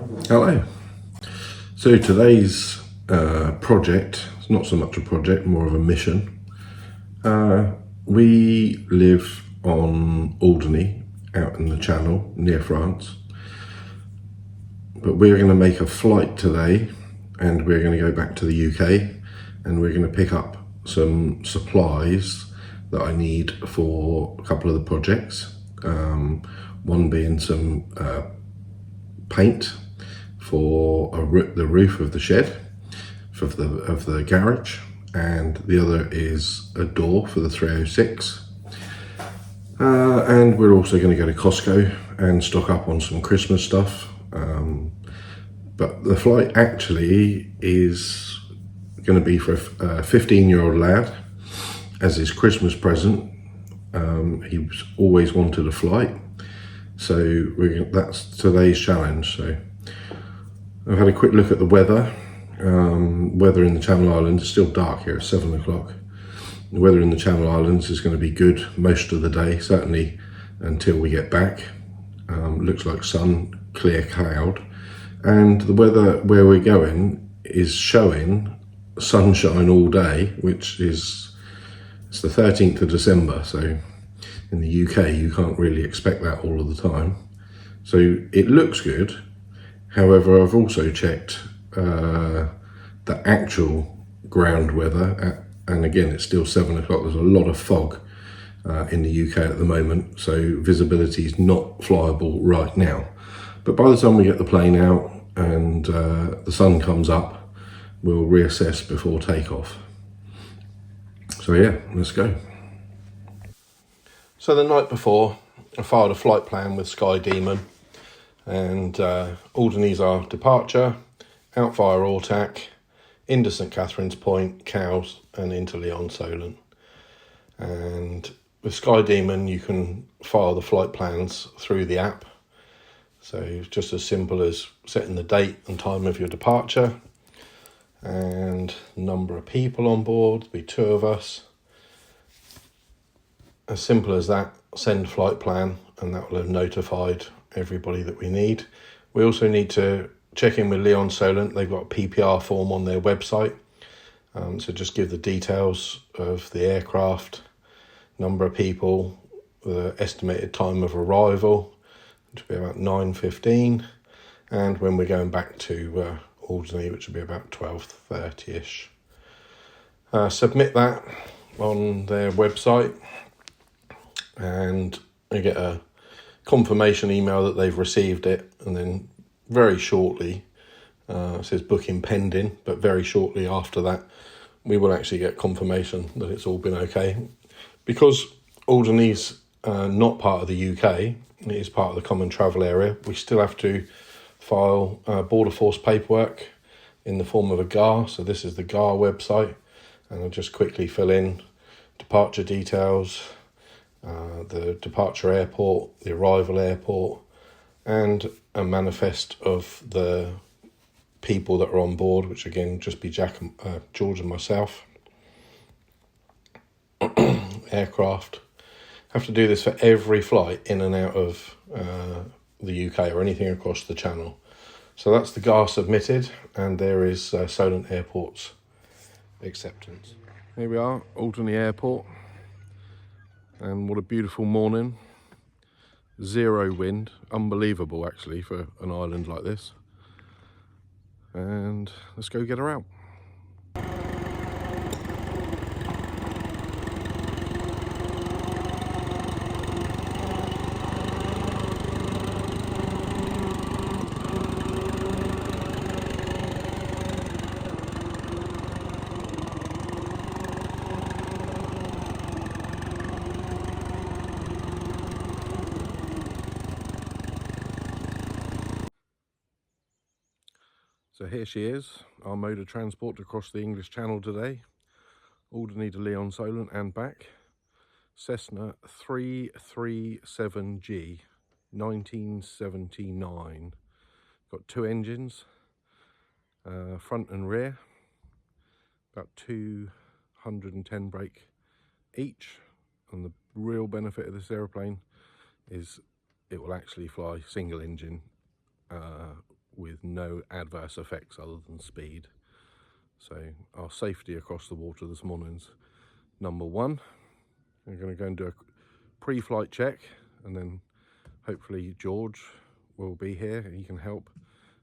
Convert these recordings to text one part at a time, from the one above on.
Hello. So today's project, it's not so much a project, more of a mission. We live on Alderney, out in the Channel, near France. But we're going to make a flight today, and we're going to go back to the UK, and we're going to pick up some supplies that I need for a couple of the projects. One being some paint for the roof of the shed of the garage, and the other is a door for the 306. And we're also going to go to Costco and stock up on some Christmas stuff. But the flight actually is going to be for a 15-year-old lad as his Christmas present. He's always wanted a flight, so that's today's challenge. So I've had a quick look at the weather. Weather in the Channel Islands, it's still dark here, it's 7 o'clock. The weather in the Channel Islands is going to be good most of the day, certainly until we get back. Looks like sun, clear cloud. And the weather where we're going is showing sunshine all day, which is, it's the 13th of December, so in the UK you can't really expect that all of the time. So it looks good. However, I've also checked the actual ground weather, and again it's still 7 o'clock. There's a lot of fog in the UK at the moment, so visibility is not flyable right now. But by the time we get the plane out and the sun comes up, we'll reassess before takeoff. So yeah, let's go. So the night before, I filed a flight plan with Skydemon, and Alderney's our departure, out via Ortac, into St Catherine's Point, Cowes, and into Lyon Solent. And with Skydemon, you can file the flight plans through the app. So it's just as simple as setting the date and time of your departure, and number of people on board, there'll be 2 of us. As simple as that, send flight plan, and that will have notified everybody that we need. We also need to check in with Lyon Solent. They've got a PPR form on their website. So just give the details of the aircraft, number of people, the estimated time of arrival, which will be about 9:15, and when we're going back to Alderney, which will be about 12:30ish. Submit that on their website, and you get a confirmation email that they've received it, and then very shortly, it says booking pending, but very shortly after that, we will actually get confirmation that it's all been okay. Because Alderney's not part of the UK, it is part of the Common Travel Area, we still have to file Border Force paperwork in the form of a GAR. So this is the GAR website, and I'll just quickly fill in departure details, the departure airport, the arrival airport, and a manifest of the people that are on board, which again just be George and myself. Aircraft. Have to do this for every flight in and out of the UK or anything across the Channel. So that's the GAR submitted, and there is Solent Airport's acceptance. Here we are, Alderney Airport, and what a beautiful morning. 0 wind, unbelievable actually for an island like this. And let's go get her out. So here she is, our mode of transport across the English Channel today. Alderney to Lyon Solent and back. Cessna 337G, 1979. Got 2 engines, front and rear. About 210 brake each. And the real benefit of this aeroplane is it will actually fly single engine with no adverse effects other than speed. So our safety across the water this morning's number one. We're going to go and do a pre-flight check, and then hopefully George will be here and he can help.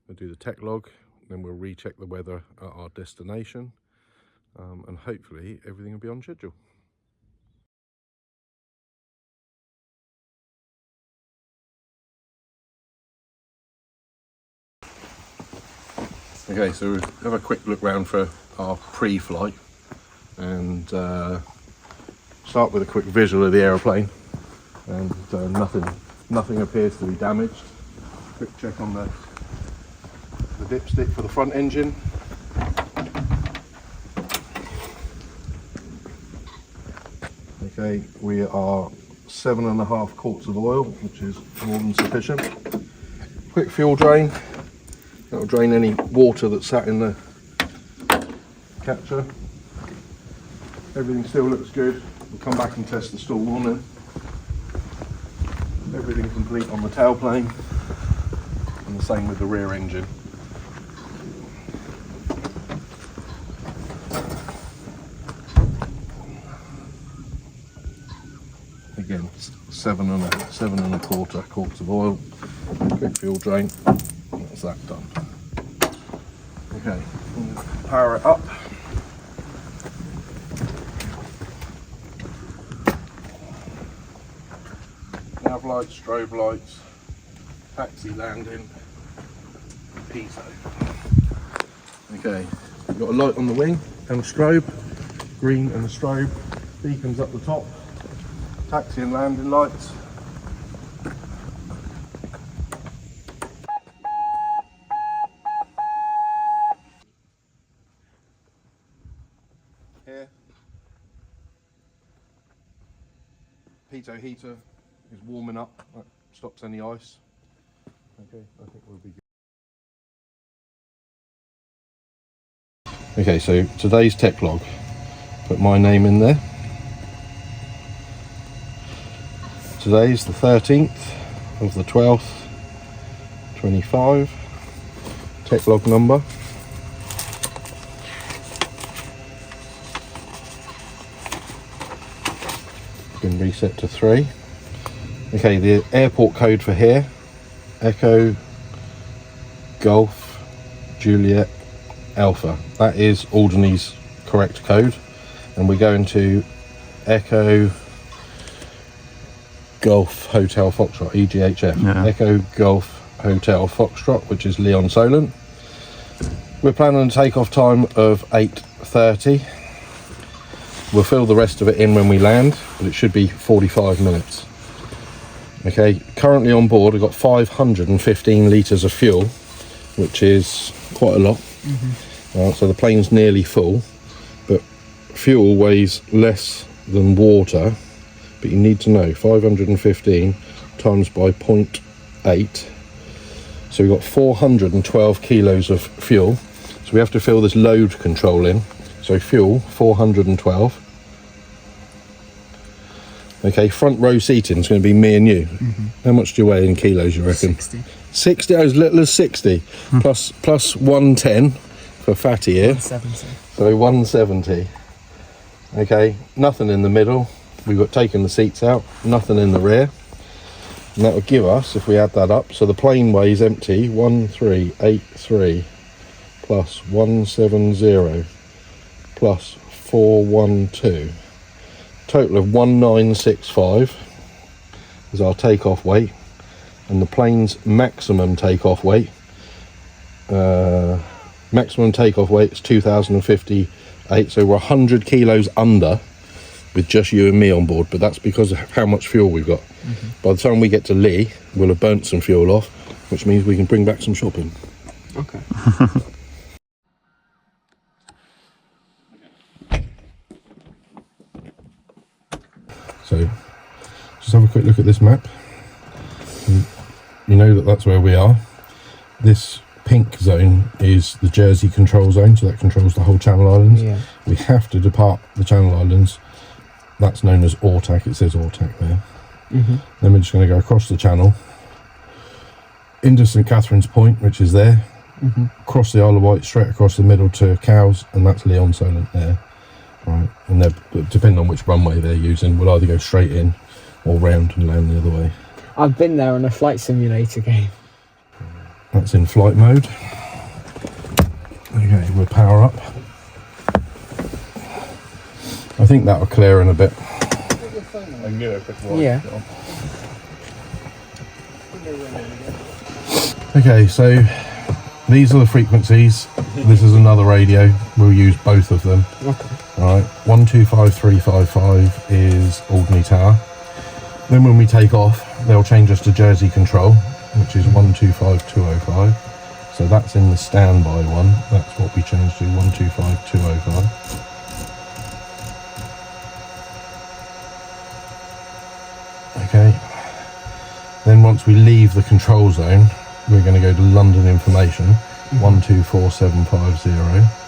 We'll do the tech log, then we'll recheck the weather at our destination, and hopefully everything will be on schedule. Okay, so we'll have a quick look round for our pre-flight and start with a quick visual of the aeroplane, and nothing appears to be damaged. Quick check on the dipstick for the front engine. Okay, we are 7.5 quarts of oil, which is more than sufficient. Quick fuel drain. That'll drain any water that's sat in the catcher. Everything still looks good. We'll come back and test the stall warning. Everything complete on the tailplane, and the same with the rear engine. Again, 7.25 quarts of oil. Quick fuel drain. That's that done. Okay, we'll power it up. Nav lights, strobe lights, taxi landing, piso. Okay, we've got a light on the wing and a strobe, green and a strobe, beacons up the top, taxi and landing lights. Here, pitot heater is warming up, that stops any ice. Okay, I think we'll be good. Okay, so today's tech log, put my name in there. Today's the 13th of the 12th, 25, tech log number. Been reset to 3. Okay, the airport code for here, Echo Golf Juliet Alpha. That is Alderney's correct code, and we go into Echo Golf Hotel Foxtrot, EGHF. Yeah. Echo Golf Hotel Foxtrot, which is Leon Solent. We're planning on a takeoff time of 8:30. We'll fill the rest of it in when we land, but it should be 45 minutes. Okay, currently on board I've got 515 litres of fuel, which is quite a lot. Mm-hmm. So the plane's nearly full, but fuel weighs less than water, but you need to know 515 times by 0.8, so we've got 412 kilos of fuel. So we have to fill this load control in. So fuel 412. Okay, front row seating is going to be me and you. Mm-hmm. How much do you weigh in kilos, you reckon? 60. 60, as little as 60. Plus 110 for fatty here. 170. So 170. Okay, nothing in the middle. We've got taken the seats out, nothing in the rear. And that would give us, if we add that up, so the plane weighs empty, 1383 plus 170 plus 412. Total of 1965 is our takeoff weight, and the plane's maximum takeoff weight is 2058, so we're 100 kilos under with just you and me on board, but that's because of how much fuel we've got. Mm-hmm. By the time we get to Lee, we'll have burnt some fuel off, which means we can bring back some shopping. Okay. So, just have a quick look at this map. You know that that's where we are. This pink zone is the Jersey control zone, so that controls the whole Channel Islands. Yeah. We have to depart the Channel Islands. That's known as AUTAC. It says AUTAC there. Mm-hmm. Then we're just going to go across the channel into St Catherine's Point, which is there. Across the Isle of Wight, straight across the middle to Cowes, and that's Leon Solent there. Right, and depending on which runway they're using, we'll either go straight in or round and land the other way. I've been there on a flight simulator game. That's in flight mode. Okay, we'll power up. I think that'll clear in a bit. Yeah. Okay, so these are the frequencies. This is another radio. We'll use both of them. Okay. Alright, 125355 is Alderney Tower. Then when we take off, they'll change us to Jersey Control, which is 125205. So that's in the standby one. That's what we changed to, 125205. Okay. Then once we leave the control zone, we're going to go to London Information, 124750.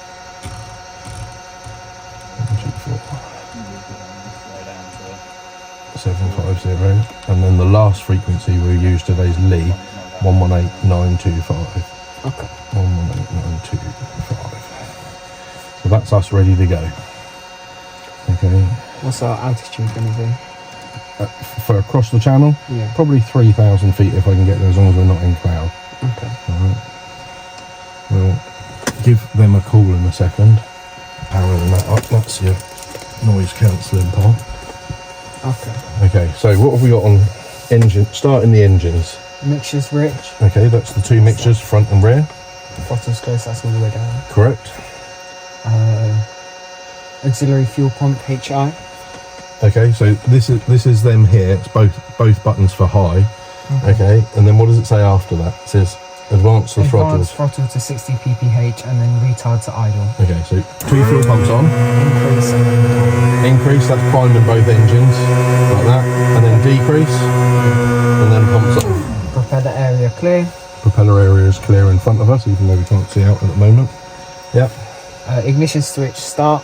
750, and then the last frequency we'll use today is Lee, 118925. Okay. 118925. So that's us ready to go. Okay. What's our altitude going to be? For across the channel? Yeah. Probably 3,000 feet if I can get there, as long as we're not in cloud. Okay. Alright. We'll give them a call in a second. Powering that up, that's your noise cancelling part. Okay. Okay, so what have we got on engine? Starting the engines. Mixtures rich. Okay, that's the two mixtures, front and rear. Throttle's close, that's all the way down. Correct. Auxiliary fuel pump HI. Okay, so this is them here. It's both buttons for high. Okay, and then what does it say after that? It says advance the throttle. Advance throttle to 60 pph and then retard to idle. Okay, so two fuel pumps on. Increase and then Increase, that's priming both engines, like that, and then decrease, and then pumps on. propeller area clear. Propeller area is clear in front of us, even though we can't see out at the moment. Yep. Ignition switch start.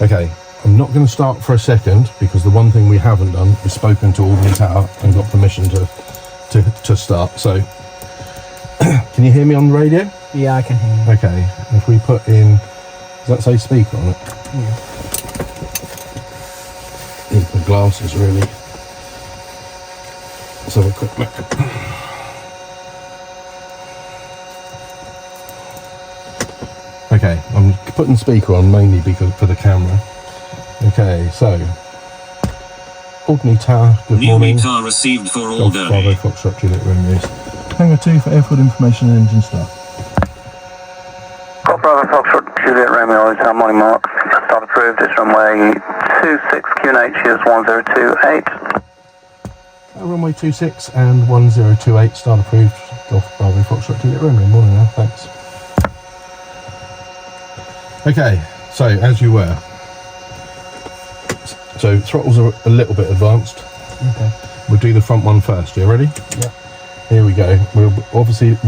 Okay, I'm not going to start for a second, because the one thing we haven't done is spoken to Alderney Tower and got permission to start. So, can you hear me on the radio? Yeah, I can hear you. Okay, if we put in, does that say speaker on it? Yeah. Need the glasses really. Let's have a quick look. Okay, I'm putting speaker on mainly because for the camera. Okay, so Alderney Tower, good morning. New meter received for Golf Bravo Alderney. Foxtrot Juliet Romeo. Hangar 2 for airfield information and engine start. Golf Bravo Foxtrot Juliet Romeo, it's our morning mark. Start approved, it's runway 26, QNH is 1028. Runway 26 and 1028, start approved. Golf Bravo Foxtrot Juliet Romeo. Morning now, thanks. Okay, so as you were. So throttles are a little bit advanced. Okay. We'll do the front one first. You ready? Yeah. Here we go. We're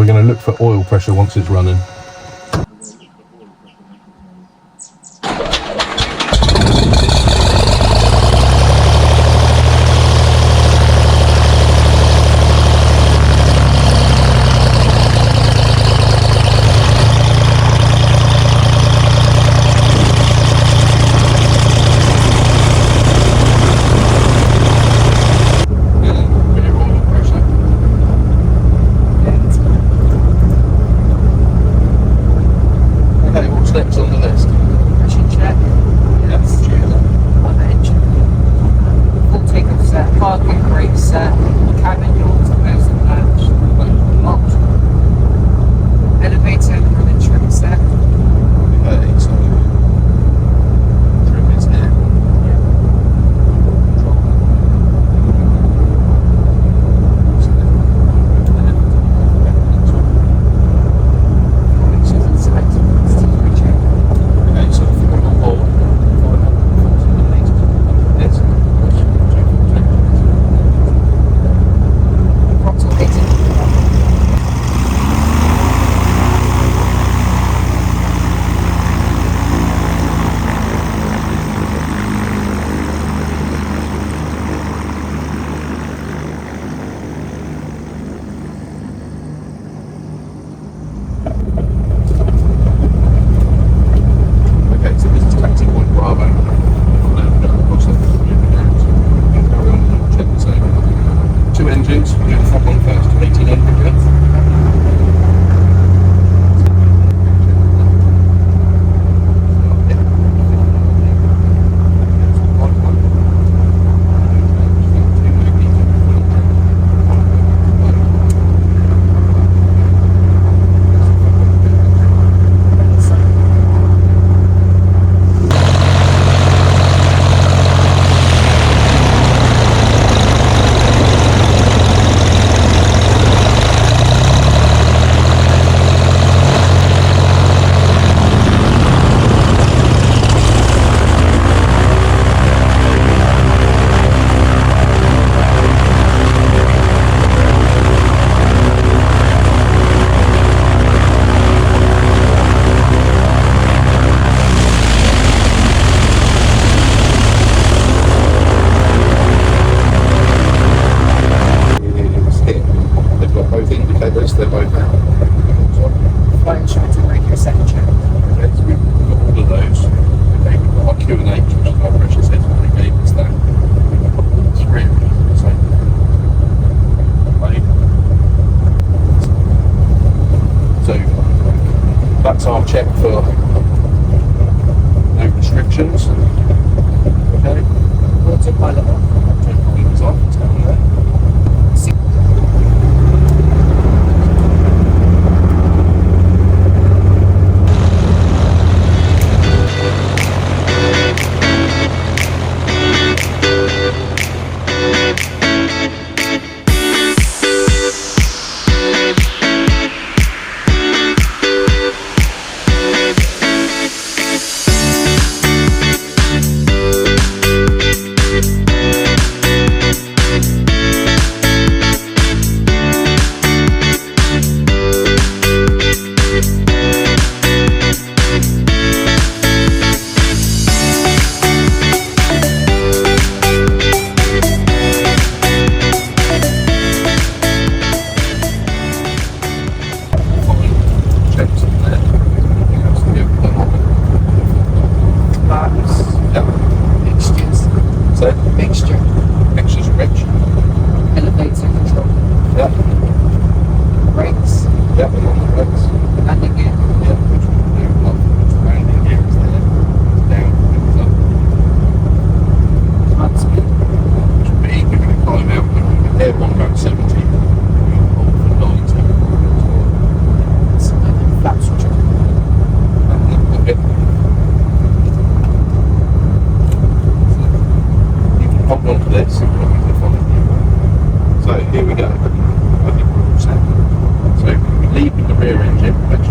going to look for oil pressure once it's running. mixture. Mixture's rich. Elevator control. Yep. Brakes. Yep, I'm on the brakes. Landing gear. Yep, which will do well. Landing gear is there. It's down, it's up. Command speed. Which will be, we're going to climb out. They're on about 70. Hold for 90. Flap switcher. Okay. You can hold on to this and put it in front of you. So here we go. I think we're all set. So we lead with the rear engine, which is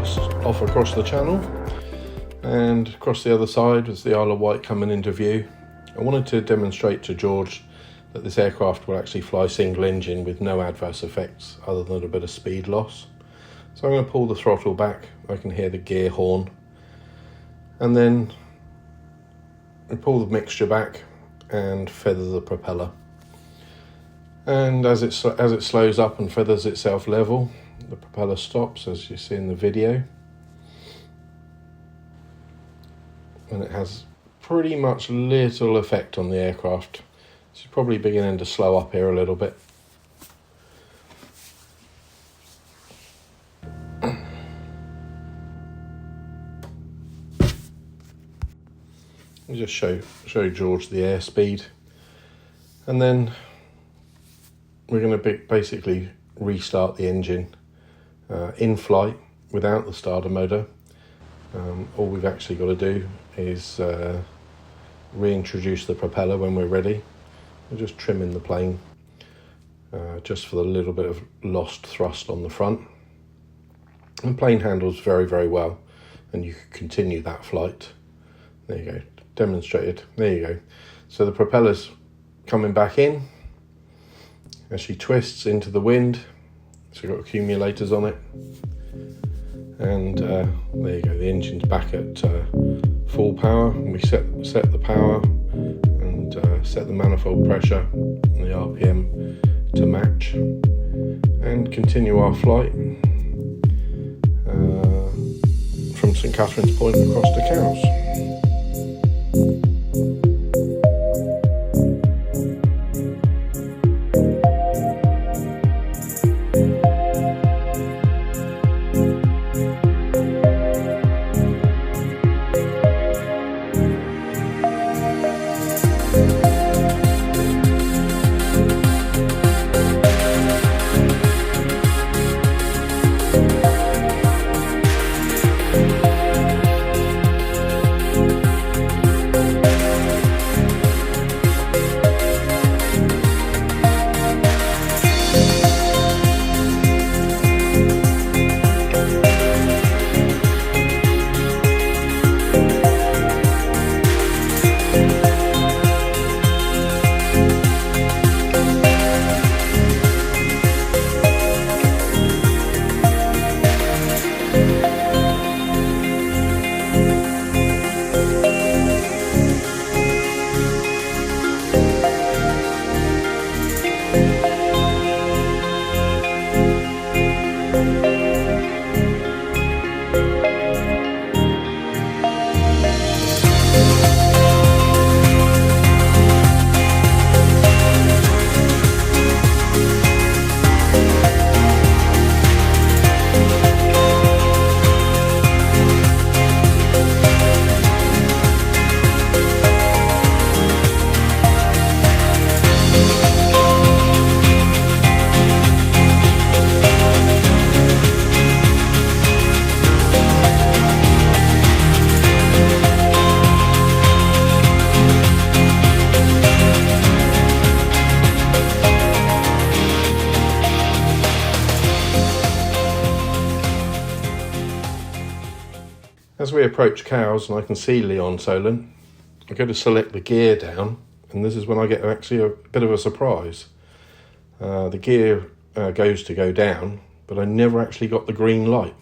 just off across the channel, and across the other side was the Isle of Wight coming into view. I wanted to demonstrate to George that this aircraft will actually fly single engine with no adverse effects other than a bit of speed loss. So I'm going to pull the throttle back. I can hear the gear horn, and then I pull the mixture back and feather the propeller. And as it slows up and feathers itself level, the propeller stops, as you see in the video, and it has pretty much little effect on the aircraft. It's probably beginning to slow up here a little bit. Let me just show George the airspeed, and then we're going to basically restart the engine in flight without the starter motor. All we've actually got to do is reintroduce the propeller when we're ready. We're just trimming the plane just for the little bit of lost thrust on the front. The plane handles very, very well, and you can continue that flight. There you go, demonstrated. There you go. So the propeller's coming back in as she twists into the wind. So we've got accumulators on it, and there you go, the engine's back at full power, and we set the power and set the manifold pressure and the RPM to match, and continue our flight from St Catherine's Point across to Cowes. As we approach Cows and I can see Leon Solent, I go to select the gear down, and this is when I get actually a bit of a surprise. The gear goes to go down, but I never actually got the green light.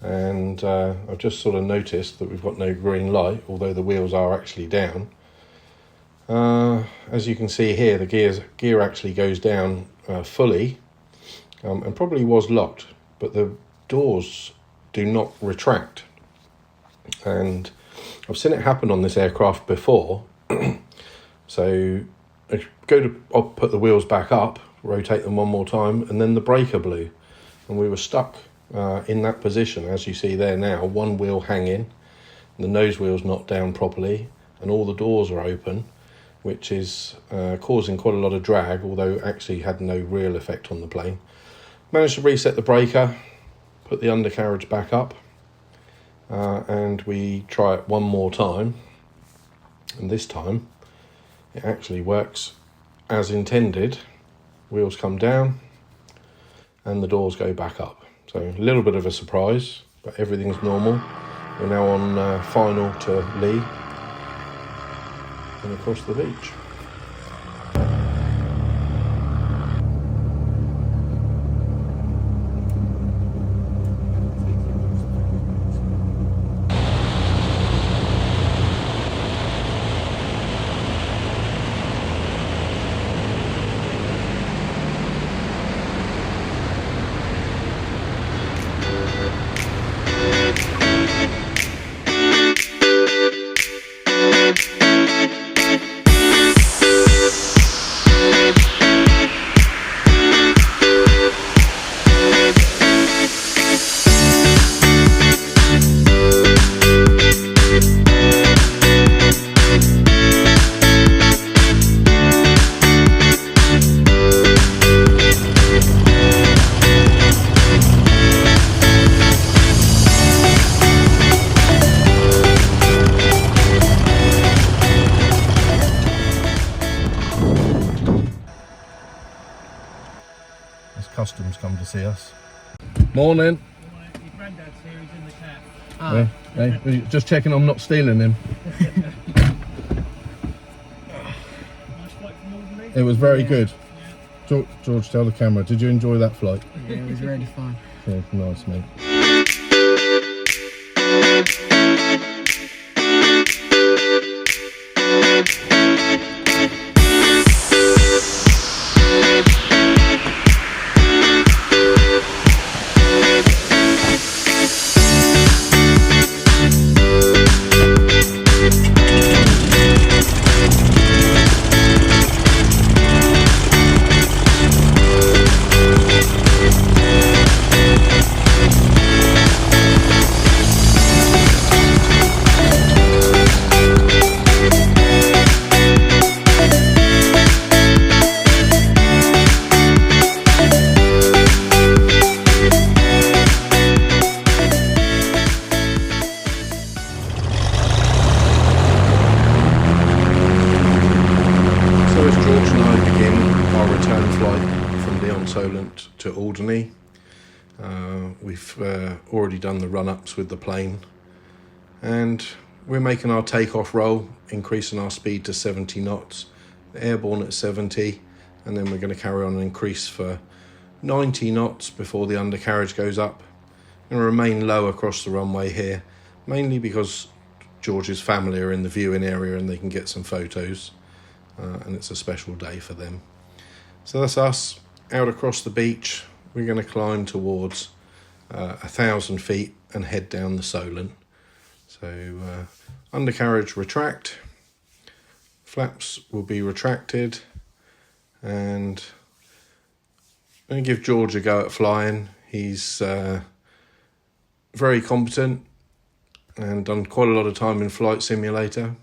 And I've just sort of noticed that we've got no green light, although the wheels are actually down. As you can see here, the gear actually goes down fully, and probably was locked, but the doors do not retract. And I've seen it happen on this aircraft before. So I I'll put the wheels back up, rotate them one more time, and then the breaker blew, and we were stuck in that position, as you see there now, one wheel hanging, the nose wheel's not down properly, and all the doors are open, which is causing quite a lot of drag, although actually had no real effect on the plane. Managed to reset the breaker, put the undercarriage back up, and we try it one more time, and this time it actually works as intended. Wheels come down and the doors go back up. So a little bit of a surprise, but everything's normal. We're now on final to Lee and across the beach. Customs come to see us. Morning. Your granddad's here, he's in the cab. Hey, just checking I'm not stealing him. Nice flight from Alderney. It was very good. George, tell the camera, did you enjoy that flight? Yeah, it was really fun. Yeah, nice, mate. Solent to Alderney. We've already done the run-ups with the plane, and we're making our takeoff roll, increasing our speed to 70 knots, airborne at 70, and then we're going to carry on and increase for 90 knots before the undercarriage goes up, and remain low across the runway here, mainly because George's family are in the viewing area and they can get some photos, and it's a special day for them. So that's us out across the beach. We're going to climb towards 1,000 feet and head down the Solent. So undercarriage retract, flaps will be retracted, and I'm going to give George a go at flying. He's very competent and done quite a lot of time in Flight Simulator,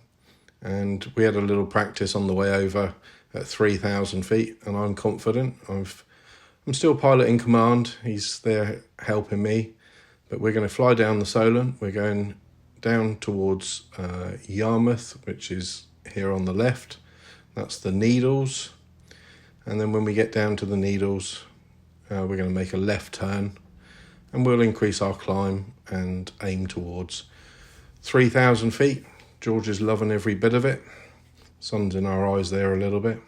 and we had a little practice on the way over at 3,000 feet, and I'm confident. I'm still pilot in command. He's there helping me, but we're going to fly down the Solent. We're going down towards Yarmouth, which is here on the left. That's the Needles, and then when we get down to the Needles, we're going to make a left turn, and we'll increase our climb and aim towards 3,000 feet. George is loving every bit of it. Sun's in our eyes there a little bit.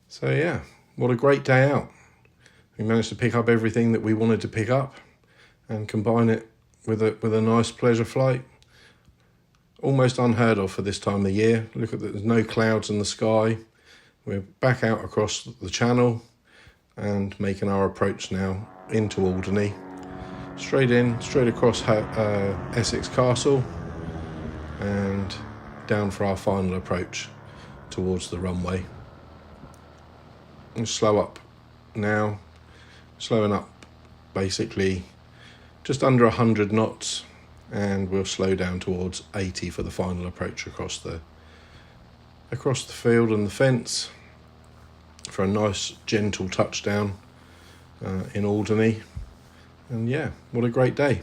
So yeah, what a great day out. We managed to pick up everything that we wanted to pick up and combine it with a nice pleasure flight. Almost unheard of for this time of year. Look at there's no clouds in the sky. We're back out across the channel and making our approach now into Alderney. Straight across Essex Castle and down for our final approach towards the runway. And slow up now, slowing up basically just under 100 knots, and we'll slow down towards 80 for the final approach across the field and the fence for a nice gentle touchdown in Alderney. And yeah, what a great day.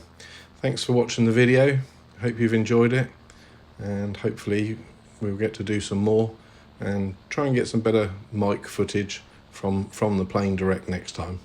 Thanks for watching the video. Hope you've enjoyed it, and hopefully we'll get to do some more and try and get some better mic footage from the plane direct next time.